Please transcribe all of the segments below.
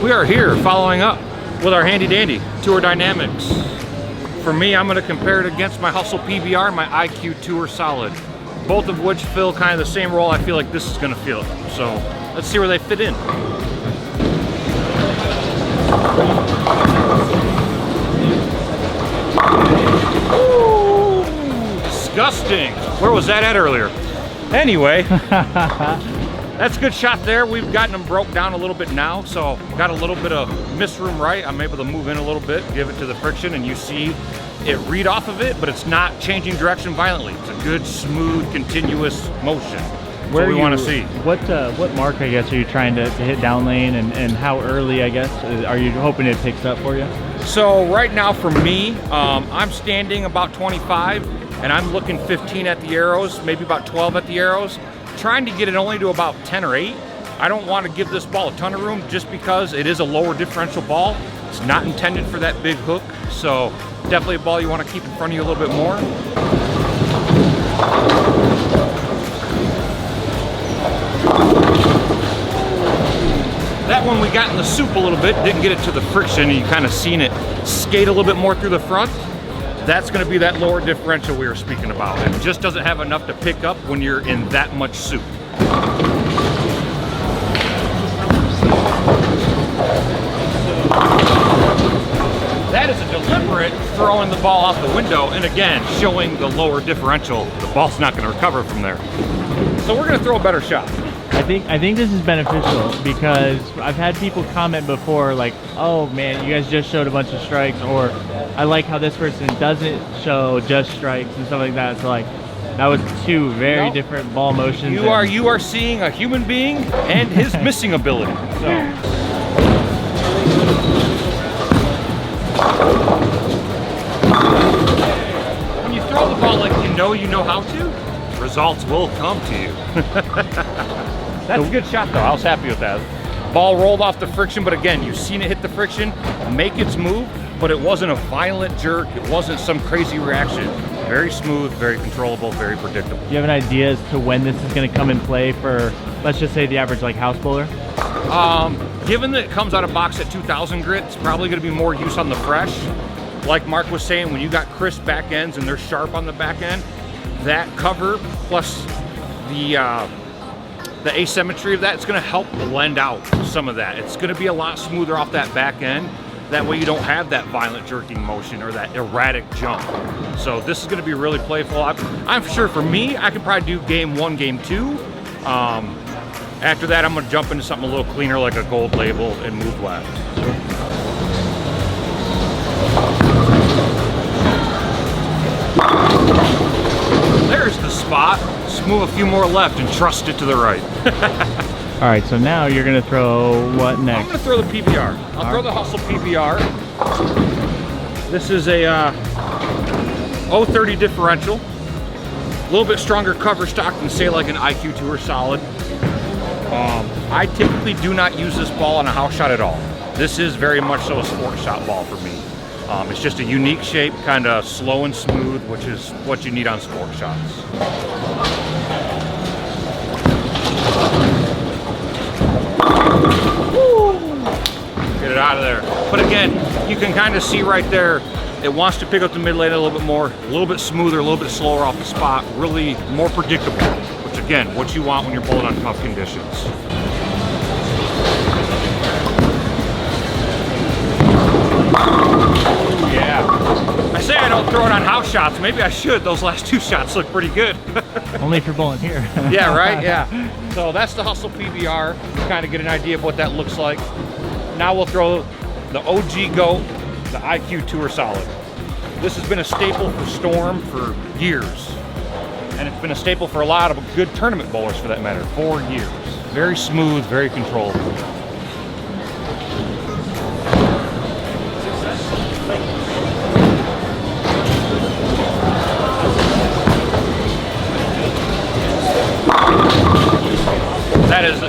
We are here following up with our handy dandy Tour Dynam-x. For me, I'm going to compare it against my Hustle PBR and my IQ Tour Solid, both of which fill kind of the same role. I feel like this is going to fill. So let's see where they fit in. Ooh, disgusting. Where was that at earlier? Anyway. That's a good shot there. We've gotten them broke down a little bit now, so got a little bit of miss room right. I'm able to move in a little bit, give it to the friction, and you see it read off of it, but it's not changing direction violently. It's a good, smooth, continuous motion. What we want to see. What mark, I guess, are you trying to hit down lane, and how early, I guess, are you hoping it picks up for you? So right now for me, I'm standing about 25, and I'm looking 15 at the arrows, maybe about 12 at the arrows. Trying to get it only to about 10 or 8. I don't want to give this ball a ton of room just because it is a lower differential ball. It's not intended for that big hook, so definitely a ball you want to keep in front of you a little bit more. That one we got in the soup a little bit, didn't get it to the friction, and you kind of seen it skate a little bit more through the front. That's going to be that lower differential we were speaking about. It just doesn't have enough to pick up when you're in that much soup. That is a deliberate throwing the ball out the window, and again, showing the lower differential. The ball's not going to recover from there. So we're going to throw a better shot. I think this is beneficial because I've had people comment before like, oh man, you guys just showed a bunch of strikes, or I like how this person doesn't show just strikes and stuff like that. So like, that was two very different ball motions. You are seeing a human being and his missing ability. So. When you throw the ball like you know how to, results will come to you. That's a good shot though, I was happy with that. Ball rolled off the friction, but again, you've seen it hit the friction, make its move, but it wasn't a violent jerk, it wasn't some crazy reaction. Very smooth, very controllable, very predictable. Do you have an idea as to when this is going to come in play for, let's just say, the average like house bowler? Given that it comes out of box at 2,000 grit, it's probably going to be more use on the fresh. Like Mark was saying, when you got crisp back ends and they're sharp on the back end, that cover plus the asymmetry of that, it's going to help blend out some of that. It's going to be a lot smoother off that back end. That way you don't have that violent jerking motion or that erratic jump. So this is going to be really playful. I'm sure for me, I could probably do game 1, game 2. After that, I'm going to jump into something a little cleaner like a gold label and move left. There's the spot. Just move a few more left and trust it to the right. All right, so now you're gonna throw what next? I'm gonna throw the PBR. I'll throw the Hustle PBR. This is a 030 differential. A little bit stronger cover stock than say like an IQ Tour Solid. I typically do not use this ball on a house shot at all. This is very much so a sport shot ball for me. It's just a unique shape, kind of slow and smooth, which is what you need on sport shots. Get it out of there. But again, you can kind of see right there, it wants to pick up the mid lane a little bit more, a little bit smoother, a little bit slower off the spot, really more predictable, which again, what you want when you're bowling on tough conditions. Yeah. I say I don't throw it on house shots. Maybe I should. Those last 2 shots look pretty good. Only if you're bowling here. Yeah, right? Yeah. So that's the Hustle PBR. Kind of get an idea of what that looks like. Now we'll throw the OG GOAT, the IQ Tour Solid. This has been a staple for Storm for years. And it's been a staple for a lot of good tournament bowlers for that matter, 4 years. Very smooth, very controllable. That is,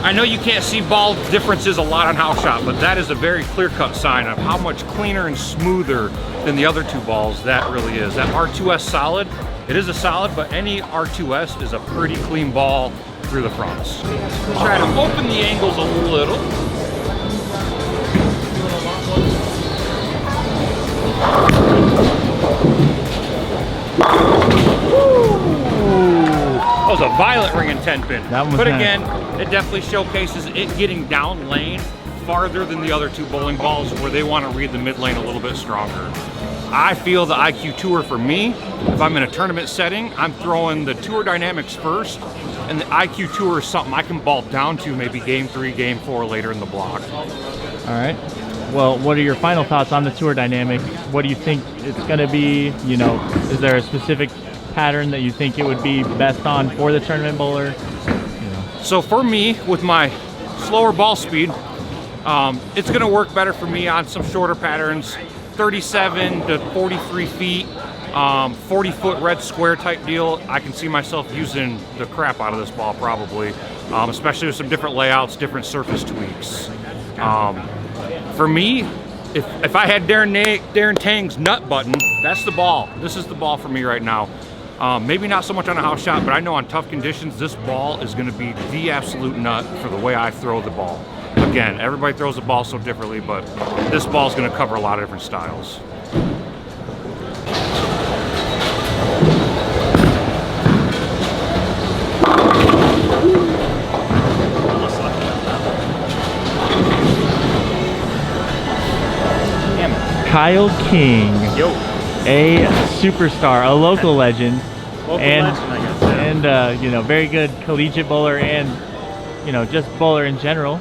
I know you can't see ball differences a lot on house shot, but that is a very clear-cut sign of how much cleaner and smoother than the other 2 balls that really is. That R2S Solid, it is a solid, but any R2S is a pretty clean ball through the fronts. Try to open the angles a little. violet ring and 10 pin. That one was but nice. again, it definitely showcases it getting down lane farther than the other two bowling balls where they want to read the mid lane a little bit stronger. I feel the IQ Tour for me, if I'm in a tournament setting, I'm throwing the Tour Dynam-x first, and the IQ Tour is something I can ball down to maybe game 3, game 4 later in the block. All right. Well, what are your final thoughts on the Tour Dynam-x? What do you think it's going to be? You know, is there a specific pattern that you think it would be best on for the tournament bowler? You know. So for me, with my slower ball speed, it's going to work better for me on some shorter patterns, 37 to 43 feet, 40-foot red square type deal. I can see myself using the crap out of this ball probably, especially with some different layouts, different surface tweaks. For me, if I had Darren Tang's nut button, that's the ball. This is the ball for me right now. Maybe not so much on a house shot, but I know on tough conditions, this ball is going to be the absolute nut for the way I throw the ball. Again, everybody throws the ball so differently, but this ball is going to cover a lot of different styles. Kyle King, Yo. a superstar, a local legend, Local and legend, I guess, yeah. and you know, very good collegiate bowler and you know, just bowler in general.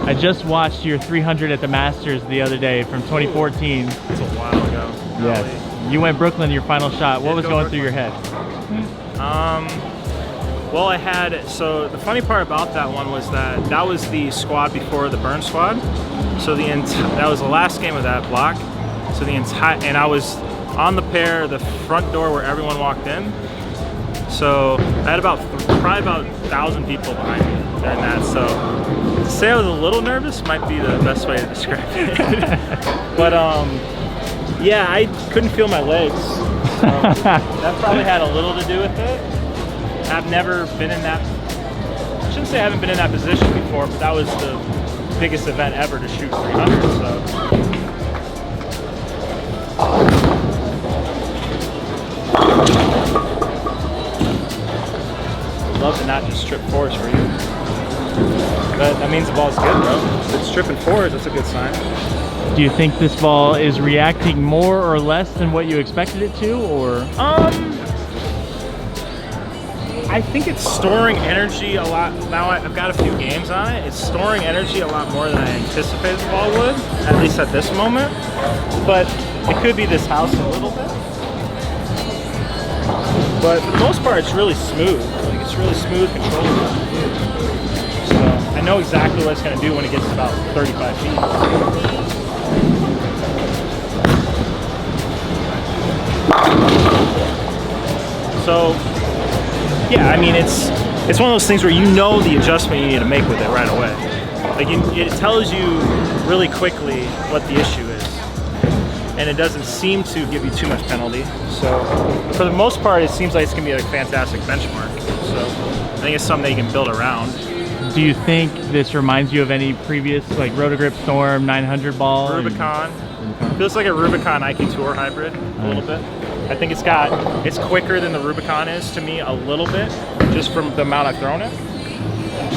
I just watched your 300 at the Masters the other day from 2014. It's a while ago. Yes, you went Brooklyn your final shot. What was going through your head? Well, I had, so the funny part about that one was that was the squad before the burn squad. So that was the last game of that block. So the entire, and I was on the pair, the front door where everyone walked in. So I had probably about 1,000 people behind me during that. So to say I was a little nervous might be the best way to describe it. But yeah, I couldn't feel my legs. So that probably had a little to do with it. I've never been in that, I shouldn't say I haven't been in that position before, but that was the biggest event ever to shoot 300, so. I'd love to not just strip fours for you. But that means the ball's good, bro. If it's stripping fours, that's a good sign. Do you think this ball is reacting more or less than what you expected it to, or? I think it's storing energy a lot. Now I've got a few games on it. It's storing energy a lot more than I anticipated the ball would, at least at this moment. But it could be this house a little bit. But for the most part, it's really smooth. Like, it's really smooth, controllable. So I know exactly what it's going to do when it gets to about 35 feet. So, yeah, I mean, it's one of those things where you know the adjustment you need to make with it right away. Like, it tells you really quickly what the issue is, and it doesn't seem to give you too much penalty. So, for the most part, it seems like it's gonna be a fantastic benchmark. So, I think it's something that you can build around. Do you think this reminds you of any previous, like, Roto Grip Storm 900 ball? Rubicon. Feels like a Rubicon IQ Tour hybrid a little bit. I think it's quicker than the Rubicon is to me a little bit, just from the amount I've thrown it.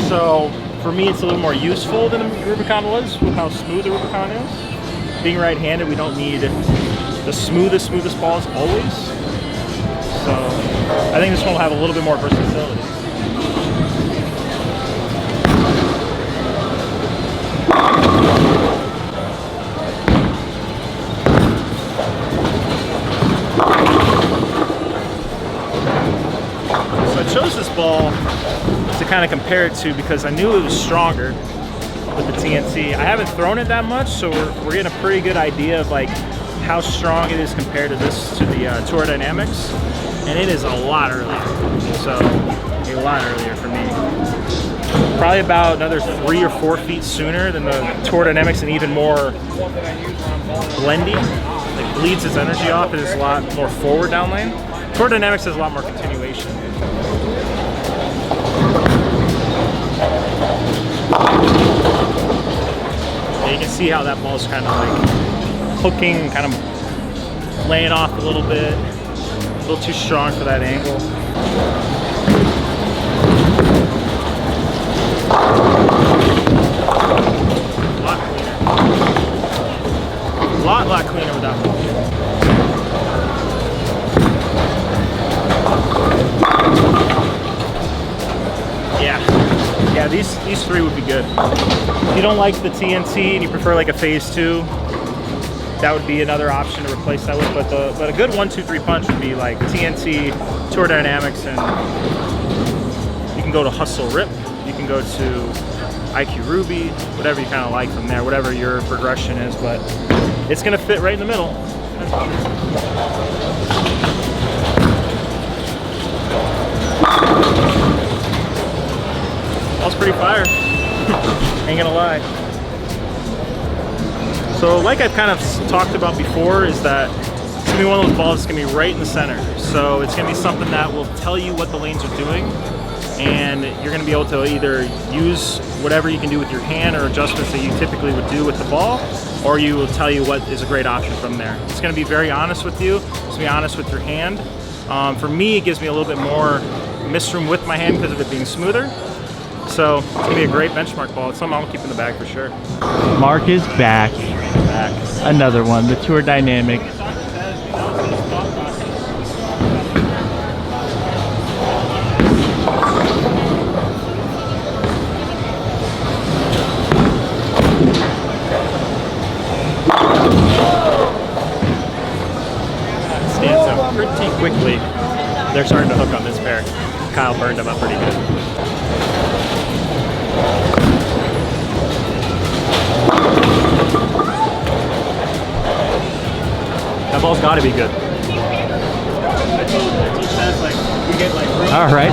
So for me, it's a little more useful than the Rubicon was with how smooth the Rubicon is. Being right-handed, we don't need the smoothest balls always. So I think this one will have a little bit more versatility. I chose this ball to kind of compare it to because I knew it was stronger with the TNT. I haven't thrown it that much, so we're getting a pretty good idea of like how strong it is compared to the Tour Dynam-x, and it is a lot earlier. So a lot earlier for me. Probably about another 3 or 4 feet sooner than the Tour Dynam-x, and even more blendy. It bleeds its energy off. It is a lot more forward down lane. Tour Dynam-x has a lot more continuation. And you can see how that ball's kind of like hooking, kind of laying off a little bit. A little too strong for that angle. Lot cleaner with that ball. Yeah, these three would be good. If you don't like the TNT and you prefer like a phase 2, that would be another option to replace that with. But a good 1, 2, 3 punch would be like TNT, Tour Dynam-x, and you can go to Hustle Rip. You can go to IQ Ruby, whatever you kind of like from there, whatever your progression is. But it's gonna fit right in the middle. That's pretty fire. Ain't gonna lie. So like I've kind of talked about before, is that it's gonna be one of those balls that's gonna be right in the center. So it's gonna be something that will tell you what the lanes are doing, and you're gonna be able to either use whatever you can do with your hand or adjustments that you typically would do with the ball, or you will tell you what is a great option from there. It's gonna be very honest with you. It's gonna be honest with your hand. For me, it gives me a little bit more mist room with my hand because of it being smoother. So it's gonna be a great benchmark ball. It's something I'll keep in the bag for sure. Mark is back. Another one, the Tour Dynam-x. Stands up pretty quickly. They're starting to hook on this pair. Kyle burned them up pretty good. That ball's got to be good. All right,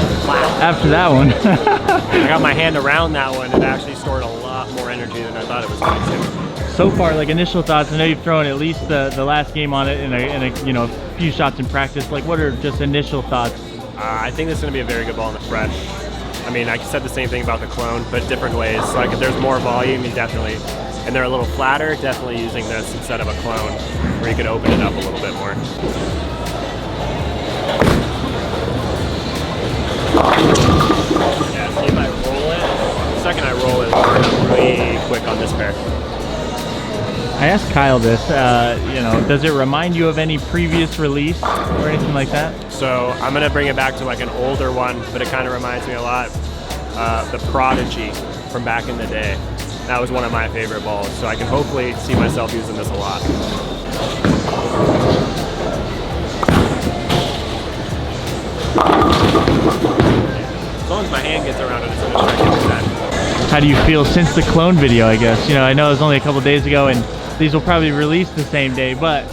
after that one. I got my hand around that one. It actually stored a lot more energy than I thought it was going to. So far, like initial thoughts, I know you've thrown at least the last game on it and a you know, a few shots in practice. Like, what are just initial thoughts? I think this is going to be a very good ball in the fresh. I mean, I said the same thing about the clone, but different ways. Like if there's more volume, you definitely, and they're a little flatter, definitely using this instead of a clone, where you could open it up a little bit more. Yeah, see if I roll it. The second I roll it, it's really quick on this pair. I asked Kyle this, you know, does it remind you of any previous release or anything like that? So I'm gonna bring it back to like an older one, but it kind of reminds me a lot the Prodigy from back in the day. That was one of my favorite balls, so I can hopefully see myself using this a lot. As long as my hand gets around it, it's gonna strike it that. How do you feel since the clone video, I guess? You know, I know it was only a couple days ago and these will probably release the same day, but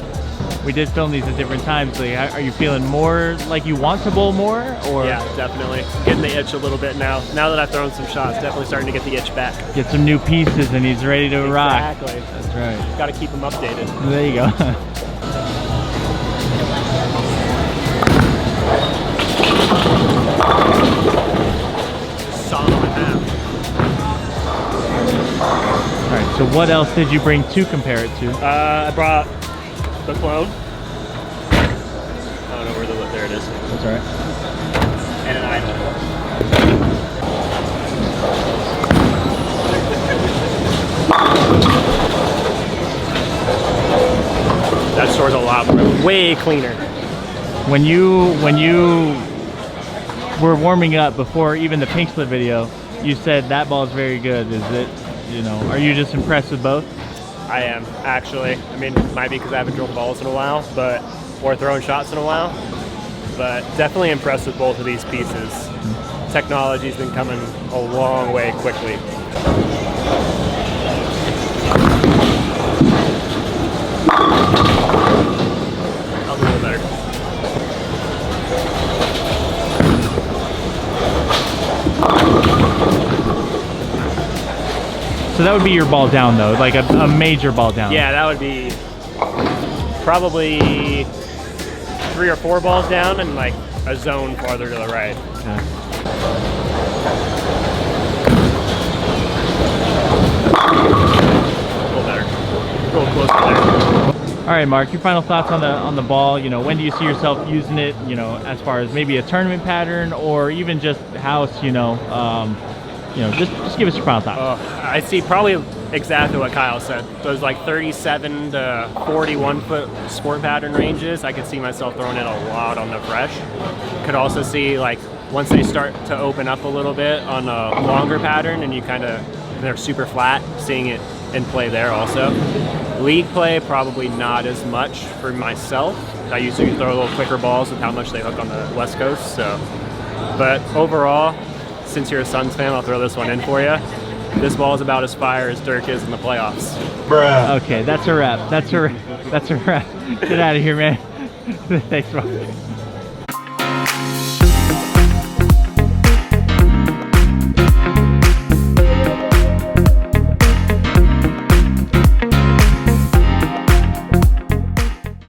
we did film these at different times. Like, are you feeling more like you want to bowl more? Or yeah, definitely. Getting the itch a little bit now. Now that I've thrown some shots, definitely starting to get the itch back. Get some new pieces and he's ready to rock. Exactly. That's right. Got to keep them updated. There you go. Solid on half. All right, so what else did you bring to compare it to? I brought the clone. I don't know where there it is. That's all right. And an idle. That stores a lot more, way cleaner. When you were warming up before even the pink slip video, you said that ball is very good. Is it, you know, are you just impressed with both? I am, actually. I mean, it might be because I haven't drilled balls in a while, or throwing shots in a while, but definitely impressed with both of these pieces. Technology's been coming a long way quickly. I'll do a little better. So that would be your ball down though, like a major ball down. Yeah, that would be probably 3 or 4 balls down and like a zone farther to the right. Okay. A little better. A little closer there. All right, Mark, your final thoughts on the ball. You know, when do you see yourself using it, you know, as far as maybe a tournament pattern or even just house, you know, You know, just give us your final thoughts. I see probably exactly what Kyle said. Those like 37 to 41 foot sport pattern ranges, I could see myself throwing it a lot on the fresh. Could also see like once they start to open up a little bit on a longer pattern and they're super flat, seeing it in play there also. League play, probably not as much for myself. I usually throw a little quicker balls with how much they hook on the West Coast. So, but overall, since you're a Suns fan, I'll throw this one in for you. This ball is about as fire as Dirk is in the playoffs. Bruh. Okay, that's a wrap. That's a wrap. Get out of here, man. Thanks, Rob.